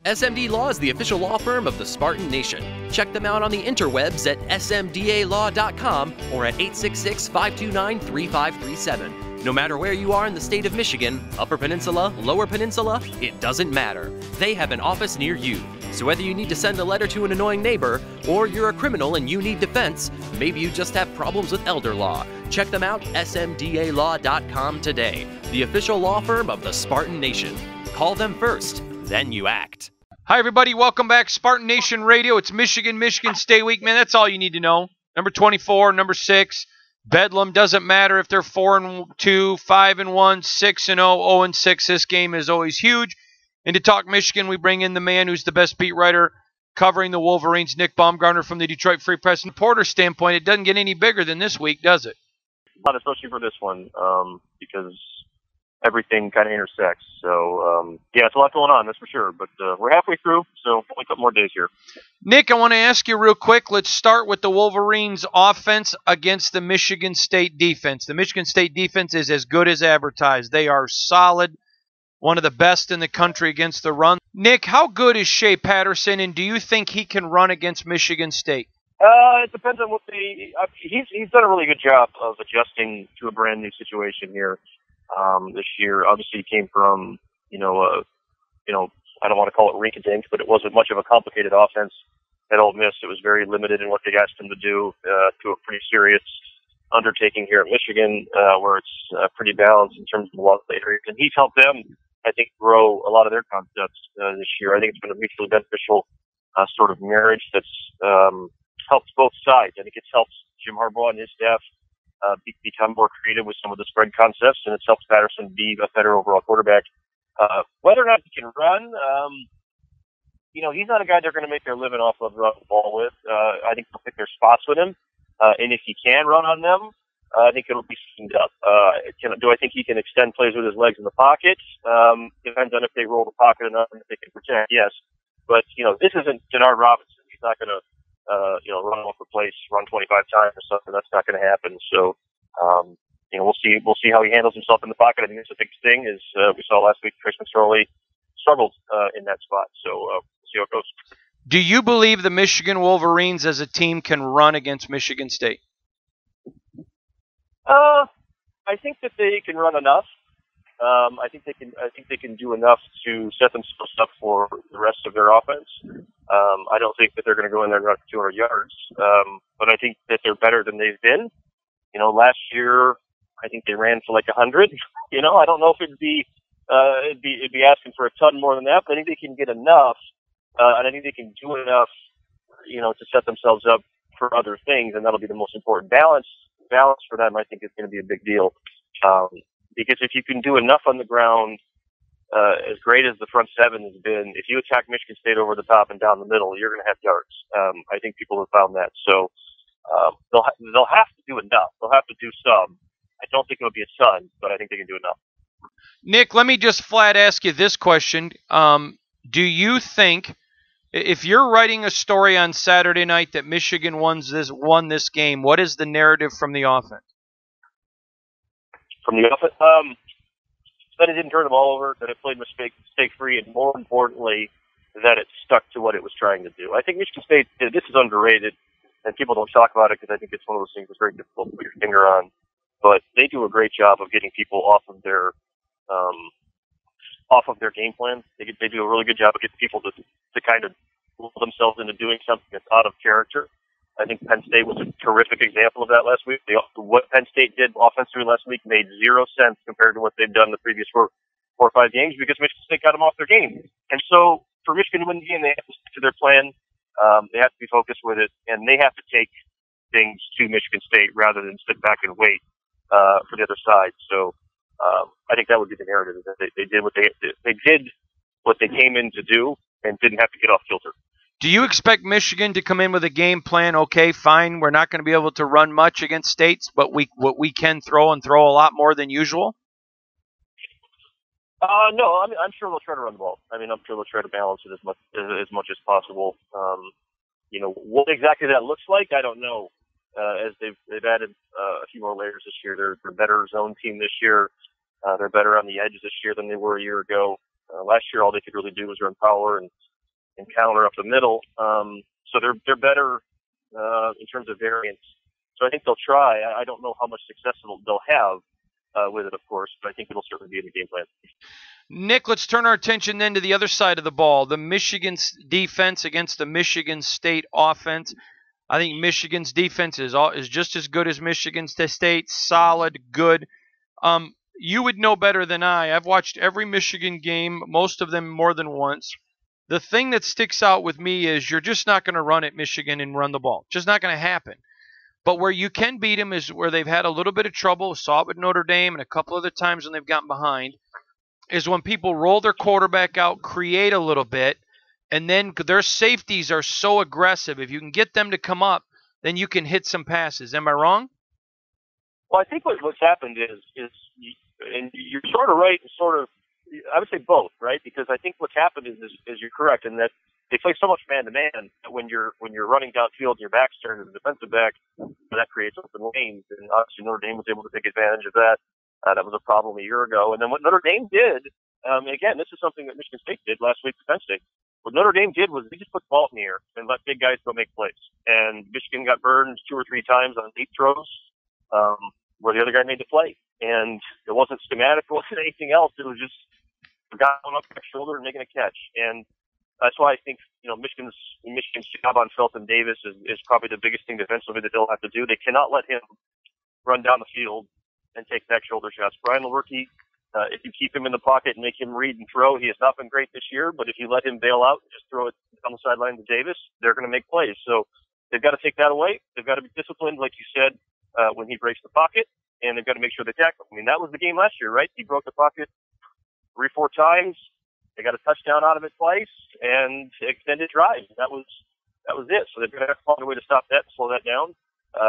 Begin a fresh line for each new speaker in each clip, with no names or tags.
SMD Law is the official law firm of the Spartan Nation. Check them out on the interwebs at smdalaw.com or at 866-529-3537. No matter where you are in the state of Michigan, Upper Peninsula, Lower Peninsula, it doesn't matter. They have an office near you. So whether you need to send a letter to an annoying neighbor, or you're a criminal and you need defense, maybe you just have problems with elder law, check them out, smdalaw.com today. The official law firm of the Spartan Nation. Call them first, then you act.
Hi, everybody. Welcome back. Spartan Nation Radio. It's Michigan State Week. Man, that's all you need to know. Number 24, number 6. Bedlam. Doesn't matter if they're 4-2, 5-1, 6-0, 0-6. This game is always huge. And to talk Michigan, we bring in the man who's the best beat writer covering the Wolverines, Nick Baumgardner from the Detroit Free Press. From the Porter standpoint, it doesn't get any bigger than this week, does it?
Not especially for this one, because everything kind of intersects. So, yeah, it's a lot going on, that's for sure. But we're halfway through, so only a couple more days here.
Nick, I want to ask you real quick. Let's start with the Wolverines' offense against the Michigan State defense. The Michigan State defense is as good as advertised. They are solid, one of the best in the country against the run. Nick, how good is Shea Patterson, and do you think he can run against Michigan State?
It depends on what he's done a really good job of adjusting to a brand new situation here. This year, obviously, he came from, I don't want to call it rink-a-dink, but it wasn't much of a complicated offense at Ole Miss. It was very limited in what they asked him to do, to a pretty serious undertaking here at Michigan, where it's pretty balanced in terms of a lot of areas. And he's helped them, I think, grow a lot of their concepts this year. I think it's been a mutually beneficial sort of marriage that's helped both sides. I think it's helped Jim Harbaugh and his staff become more creative with some of the spread concepts, and it's helped Patterson be a better overall quarterback. Whether or not he can run, he's not a guy they're going to make their living off of running the ball with. I think they'll pick their spots with him, and if he can run on them, I think it'll be schemed up. Do I think he can extend plays with his legs in the pocket? Depends on if they roll the pocket enough and if they can protect, yes. But, this isn't Denard Robinson. He's not going to run off the place, run 25 times or something. That's not going to happen. So, we'll see how he handles himself in the pocket. I think that's the big thing is, we saw last week Chris McSorley struggled, in that spot. So, we'll see how it goes.
Do you believe the Michigan Wolverines as a team can run against Michigan State?
I think that they can run enough. I think they can do enough to set themselves up for the rest of their offense. I don't think that they're going to go in there and run for 200 yards. But I think that they're better than they've been. Last year, I think they ran for like 100. I don't know if it'd be asking for a ton more than that, but I think they can get enough. And I think they can do enough, to set themselves up for other things. And that'll be the most important balance for them. I think is going to be a big deal. Because if you can do enough on the ground, as great as the front seven has been, if you attack Michigan State over the top and down the middle, you're going to have yards. I think people have found that. So they'll have to do enough. They'll have to do some. I don't think it'll be a ton, but I think they can do enough.
Nick, let me just flat ask you this question. Do you think, if you're writing a story on Saturday night that Michigan won this game, what is the narrative from the offense?
From the offense, that it didn't turn the ball over, that it played mistake-free, and more importantly, that it stuck to what it was trying to do. I think Michigan State, this is underrated, and people don't talk about it because I think it's one of those things that's very difficult to put your finger on. But they do a great job of getting people off of their game plan. They do a really good job of getting people to kind of pull themselves into doing something that's out of character. I think Penn State was a terrific example of that last week. What Penn State did offensively last week made zero sense compared to what they've done the previous four or five games because Michigan State got them off their game. And so for Michigan to win the game, they have to stick to their plan. They have to be focused with it, and they have to take things to Michigan State rather than sit back and wait for the other side. So I think that would be the narrative. That they did what they came in to do and didn't have to get off kilter.
Do you expect Michigan to come in with a game plan? Okay, fine, we're not going to be able to run much against States, but what we can throw a lot more than usual?
No, I'm sure they'll try to run the ball. I'm sure they'll try to balance it as much as possible. What exactly that looks like, I don't know. As they've added a few more layers this year, they're a better zone team this year. They're better on the edge this year than they were a year ago. Last year, all they could really do was run power and counter up the middle. So they're better in terms of variance. So I think they'll try. I don't know how much success they'll have with it, of course, but I think it'll certainly be in the game plan.
Nick, let's turn our attention then to the other side of the ball, the Michigan defense against the Michigan State offense. I think Michigan's defense is just as good as Michigan State, solid, good. You would know better than I. I've watched every Michigan game, most of them more than once. The thing that sticks out with me is you're just not going to run at Michigan and run the ball. Just not going to happen. But where you can beat them is where they've had a little bit of trouble. Saw it with Notre Dame and a couple other times when they've gotten behind, is when people roll their quarterback out, create a little bit, and then their safeties are so aggressive. If you can get them to come up, then you can hit some passes. Am I wrong?
Well, I think what's happened is and you're sort of right, I would say both, right? Because I think what's happened is you're correct in that they play so much man-to-man that when you're running downfield and your back's turned to the defensive back, that creates open lanes. And obviously Notre Dame was able to take advantage of that. That was a problem a year ago. And then what Notre Dame did, again, this is something that Michigan State did last week, Penn State. What Notre Dame did was they just put the ball in the air and let big guys go make plays. And Michigan got burned 2 or 3 times on deep throws where the other guy made the play. And it wasn't schematic, it wasn't anything else. It was just a guy going up the shoulder and making a catch. And that's why I think, Michigan's job on Felton Davis is probably the biggest thing defensively that they'll have to do. They cannot let him run down the field and take back shoulder shots. Brian Lewerke, if you keep him in the pocket and make him read and throw, he has not been great this year, but if you let him bail out and just throw it on the sideline to Davis, they're going to make plays. So they've got to take that away. They've got to be disciplined, like you said, when he breaks the pocket, and they've got to make sure they tackle him. I mean, that was the game last year, right? He broke the pocket 3-4 times. They got a touchdown out of it twice, and extended drive. That was it. So they've got to find a way to stop that and slow that down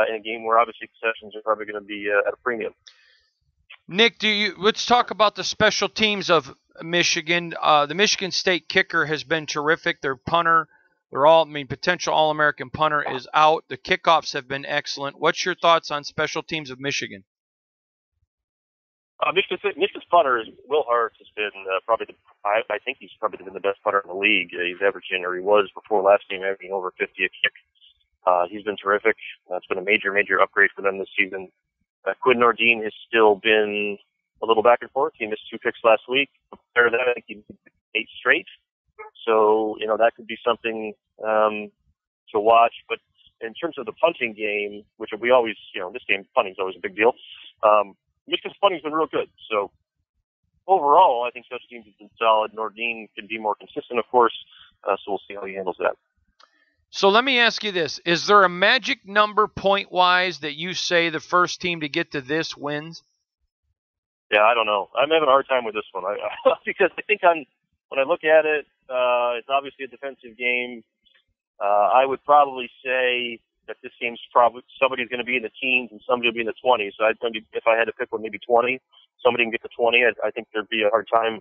in a game where obviously concessions are probably going to be at a premium.
Nick, let's talk about the special teams of Michigan. The Michigan State kicker has been terrific. Their punter, potential All-American punter is out. The kickoffs have been excellent. What's your thoughts on special teams of Michigan?
Michigan's punter, Will Hart, has been I think he's probably been the best punter in the league. He's averaging, or he was before last game, averaging over 50 a kick. He's been terrific. It's been a major, major upgrade for them this season. Quinn Nordine has still been a little back and forth. He missed 2 picks last week. Compared to that, I think he missed 8 straight. So, that could be something to watch. But in terms of the punting game, which we always, this game, punting is always a big deal. Michigan's punting's been real good. So overall, I think special teams has been solid. Nordine can be more consistent, of course. So we'll see how he handles that.
So let me ask you this. Is there a magic number point-wise that you say the first team to get to this wins?
Yeah, I don't know. I'm having a hard time with this one because I think when I look at it, it's obviously a defensive game. I would probably say that this game's probably somebody's going to be in the teens and somebody will be in the 20s. So if I had to pick one, maybe 20. Somebody can get to 20. I think there'd be a hard time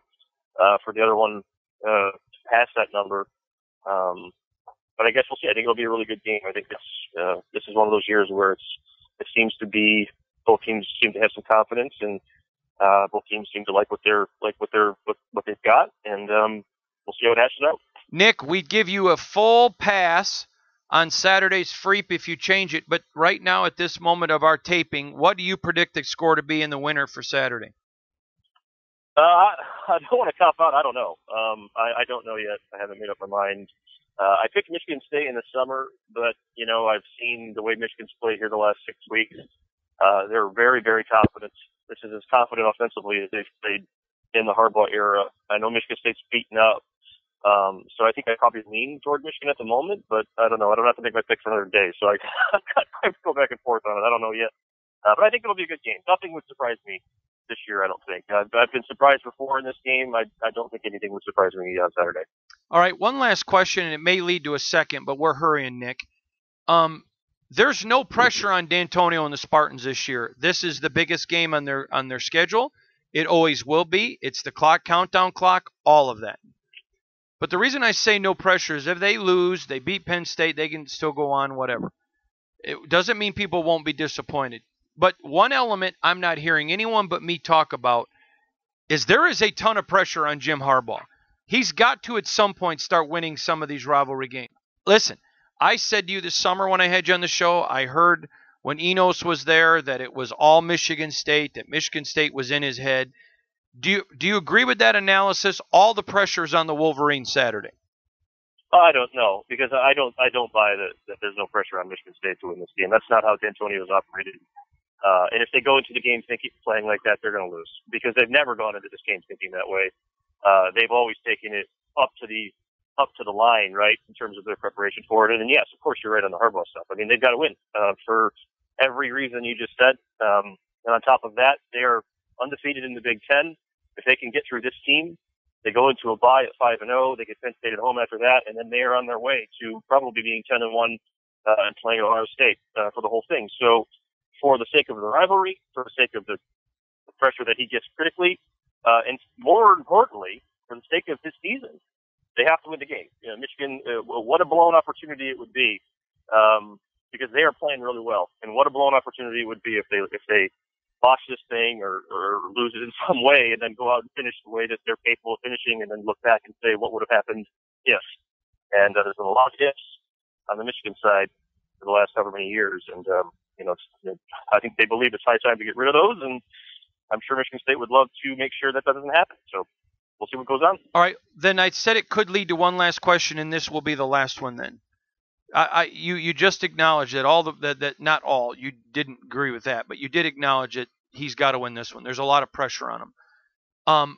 for the other one to pass that number. But I guess we'll see. I think it'll be a really good game. I think this is one of those years where it seems to be both teams seem to have some confidence, and both teams seem to like what they've got, and we'll see how it hashes out.
Nick, we'd give you a full pass on Saturday's Freep if you change it, but right now at this moment of our taping, what do you predict the score to be in the winner for Saturday?
I don't want to cop out. I don't know. I don't know yet. I haven't made up my mind. I picked Michigan State in the summer, but, I've seen the way Michigan's played here the last 6 weeks. They're very, very confident. This is as confident offensively as they've played in the Harbaugh era. I know Michigan State's beaten up. So I think I probably lean toward Michigan at the moment, but I don't know. I don't have to make my pick for another day, so I have to go back and forth on it. I don't know yet. But I think it'll be a good game. Nothing would surprise me this year, I don't think. I've been surprised before in this game. I don't think anything would surprise me on Saturday.
All right, one last question, and it may lead to a second, but we're hurrying, Nick. There's no pressure on D'Antonio and the Spartans this year. This is the biggest game on their schedule. It always will be. It's the countdown clock, all of that. But the reason I say no pressure is if they lose, they beat Penn State, they can still go on, whatever. It doesn't mean people won't be disappointed. But one element I'm not hearing anyone but me talk about is there is a ton of pressure on Jim Harbaugh. He's got to at some point start winning some of these rivalry games. Listen, I said to you this summer when I had you on the show, I heard when Enos was there that it was all Michigan State, that Michigan State was in his head. Do you agree with that analysis? All the pressure is on the Wolverines Saturday.
I don't know, because I don't buy that there's no pressure on Michigan State to win this game. That's not how D'Antonio's operated. And if they go into the game playing like that, they're going to lose, because they've never gone into this game thinking that way. They've always taken it up to the line, right, in terms of their preparation for it. And then, yes, of course, you're right on the Harbaugh stuff. I mean, they've got to win for every reason you just said. And on top of that, they are undefeated in the Big Ten. If they can get through this team, they go into a bye at 5-0. They get Penn State at home after that, and then they are on their way to probably being 10-1 and playing Ohio State for the whole thing. So, for the sake of the rivalry, for the sake of the pressure that he gets critically, and more importantly, for the sake of his season, they have to win the game. You know, Michigan, what a blown opportunity it would be, because they are playing really well, and what a blown opportunity it would be if they botch this thing or lose it in some way, and then go out and finish the way that they're capable of finishing, and then look back and say what would have happened if. And there's been a lot of ifs on the Michigan side for the last however many years, and I think they believe it's high time to get rid of those, and I'm sure Michigan State would love to make sure that doesn't happen. So we'll see what goes on.
All right, then I said it could lead to one last question, and this will be the last one then. You just acknowledged that that not all, you didn't agree with that, but you did acknowledge that he's got to win this one. There's a lot of pressure on him.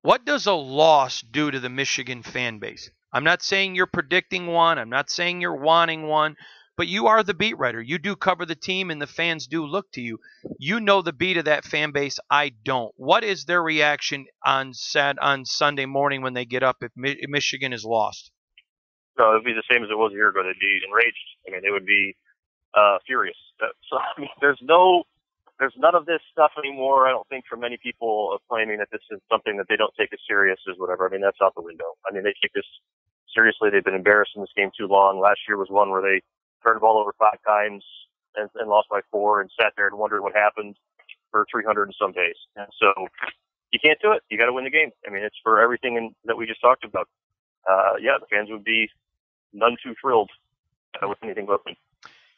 What does a loss do to the Michigan fan base? I'm not saying you're predicting one. I'm not saying you're wanting one. But you are the beat writer. You do cover the team, and the fans do look to you. You know the beat of that fan base. I don't. What is their reaction on Sunday morning when they get up if Michigan is lost?
No, it would be the same as it was a year ago. They'd be enraged. I mean, they would be furious. So I mean, there's none of this stuff anymore. I don't think from many people claiming that this is something that they don't take as serious as whatever. I mean, that's out the window. I mean, they take this seriously. They've been embarrassed in this game too long. Last year was one where they turned the ball over 5 times and lost by 4 and sat there and wondered what happened for 300 and some days. And so you can't do it. You got to win the game. I mean, it's for everything that we just talked about. The fans would be none too thrilled with anything but win.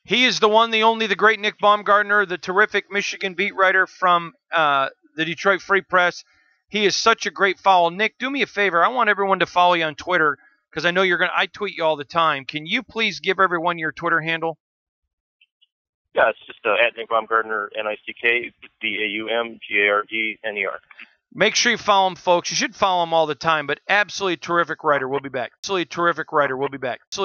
He is the one, the only, the great Nick Baumgardner, the terrific Michigan beat writer from the Detroit Free Press. He is such a great follow. Nick, do me a favor. I want everyone to follow you on Twitter, because I know I tweet you all the time. Can you please give everyone your Twitter handle?
Yeah, it's just at Nick Baumgardner, NickBaumgardner.
Make sure you follow him, folks. You should follow him all the time, but absolutely terrific writer. We'll be back. Absolutely terrific writer. We'll be back. Absolutely